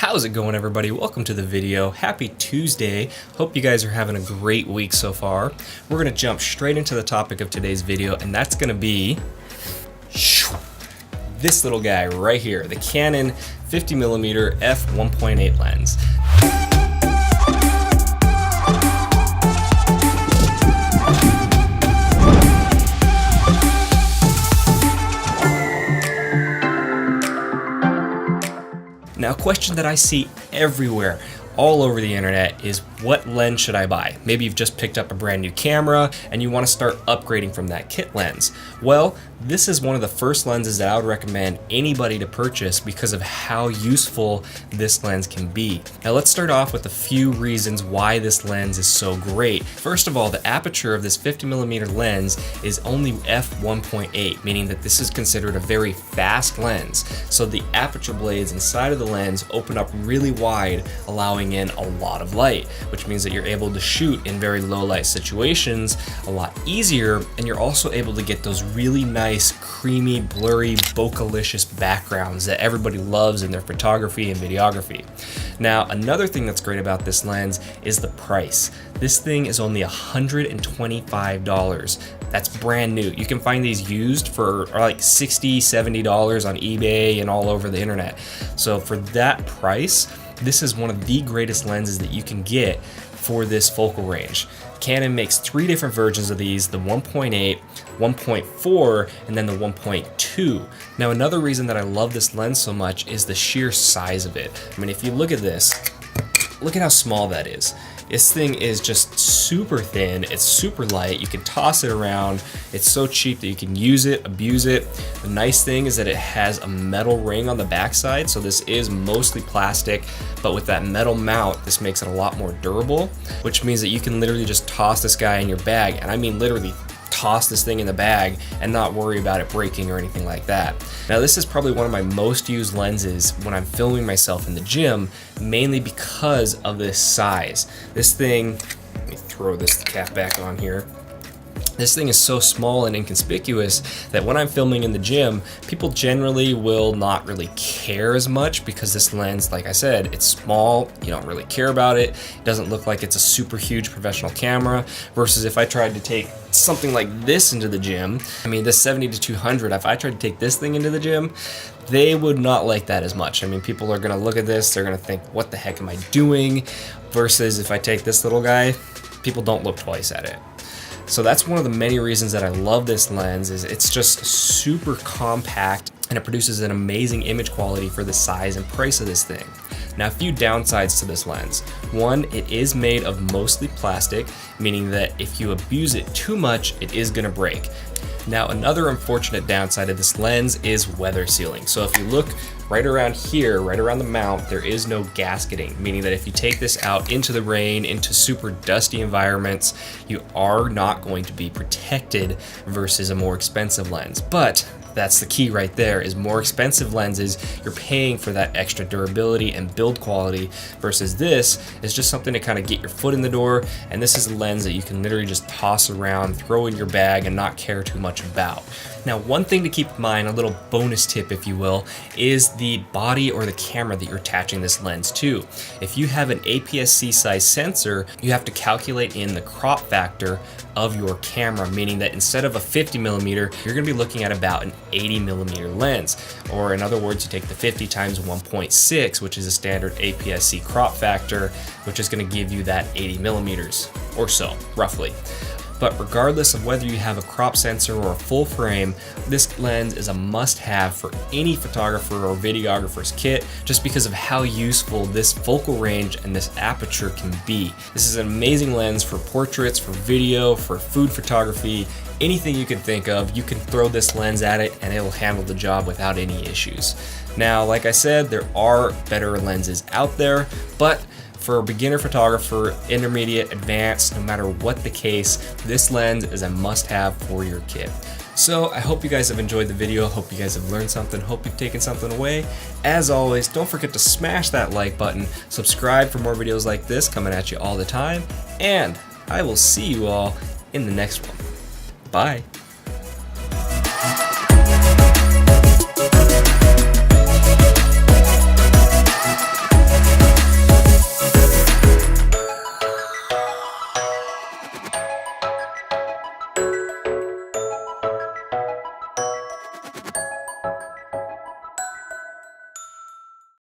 How's it going, everybody? Welcome to the video. Happy Tuesday. Hope you guys are having a great week so far. We're going to jump straight into the topic of today's video, and that's going to be this little guy right here, the Canon 50mm f1.8 lens. Now, a question that I see everywhere, all over the internet, is what lens should I buy? Maybe you've just picked up a brand new camera and you want to start upgrading from that kit lens. Well, this is one of the first lenses that I would recommend anybody to purchase because of how useful this lens can be. Now let's start off with a few reasons why this lens is so great. First of all, the aperture of this 50mm lens is only f1.8, meaning that this is considered a very fast lens. So the aperture blades inside of the lens open up really wide, allowing in a lot of light, which means that you're able to shoot in very low light situations a lot easier, and you're also able to get those really nice, creamy, blurry, bokeh-licious backgrounds that everybody loves in their photography and videography. Now, another thing that's great about this lens is the price. This thing is only $125. That's brand new. You can find these used for like $60, $70 on eBay and all over the internet. So for that price, this is one of the greatest lenses that you can get for this focal range. Canon makes 3 different versions of these, the 1.8, 1.4, and then the 1.2. Now, another reason that I love this lens so much is the sheer size of it. I mean, if you look at this, look at how small that is. This thing is just super thin, it's super light, you can toss it around, it's so cheap that you can use it, abuse it. The nice thing is that it has a metal ring on the backside, so this is mostly plastic, but with that metal mount, this makes it a lot more durable, which means that you can literally just toss this guy in your bag, and I mean literally toss this thing in the bag and not worry about it breaking or anything like that. Now, this is probably one of my most used lenses when I'm filming myself in the gym, mainly because of this size. This thing, let me throw this cap back on here. This thing is so small and inconspicuous that when I'm filming in the gym, people generally will not really care as much because this lens, like I said, it's small, you don't really care about it. It doesn't look like it's a super huge professional camera, versus if I tried to take something like this into the gym, I mean this 70-200, if I tried to take this thing into the gym, they would not like that as much. I mean, people are gonna look at this, they're gonna think, what the heck am I doing? Versus if I take this little guy, people don't look twice at it. So that's one of the many reasons that I love this lens, is it's just super compact and it produces an amazing image quality for the size and price of this thing. Now, a few downsides to this lens. One, it is made of mostly plastic, meaning that if you abuse it too much, it is gonna break. Now, another unfortunate downside of this lens is weather sealing. So if you look right around here, right around the mount, there is no gasketing, meaning that if you take this out into the rain, into super dusty environments, you are not going to be protected versus a more expensive lens. But that's the key right there, is more expensive lenses, you're paying for that extra durability and build quality, versus this is just something to kind of get your foot in the door, and this is a lens that you can literally just toss around, throw in your bag, and not care too much about. Now, one thing to keep in mind, a little bonus tip if you will, is the body or the camera that you're attaching this lens to. If you have an APS-C size sensor, you have to calculate in the crop factor of your camera, meaning that instead of a 50mm, you're gonna be looking at about an 80mm lens. Or in other words, you take the 50 times 1.6, which is a standard APS-C crop factor, which is gonna give you that 80mm or so, roughly. But regardless of whether you have a crop sensor or a full frame, this lens is a must-have for any photographer or videographer's kit, just because of how useful this focal range and this aperture can be. This is an amazing lens for portraits, for video, for food photography, anything you can think of. You can throw this lens at it and it will handle the job without any issues. Now, like I said, there are better lenses out there, but for a beginner photographer, intermediate, advanced, no matter what the case, this lens is a must-have for your kit. So I hope you guys have enjoyed the video, hope you guys have learned something, hope you've taken something away. As always, don't forget to smash that like button, subscribe for more videos like this coming at you all the time, and I will see you all in the next one. Bye.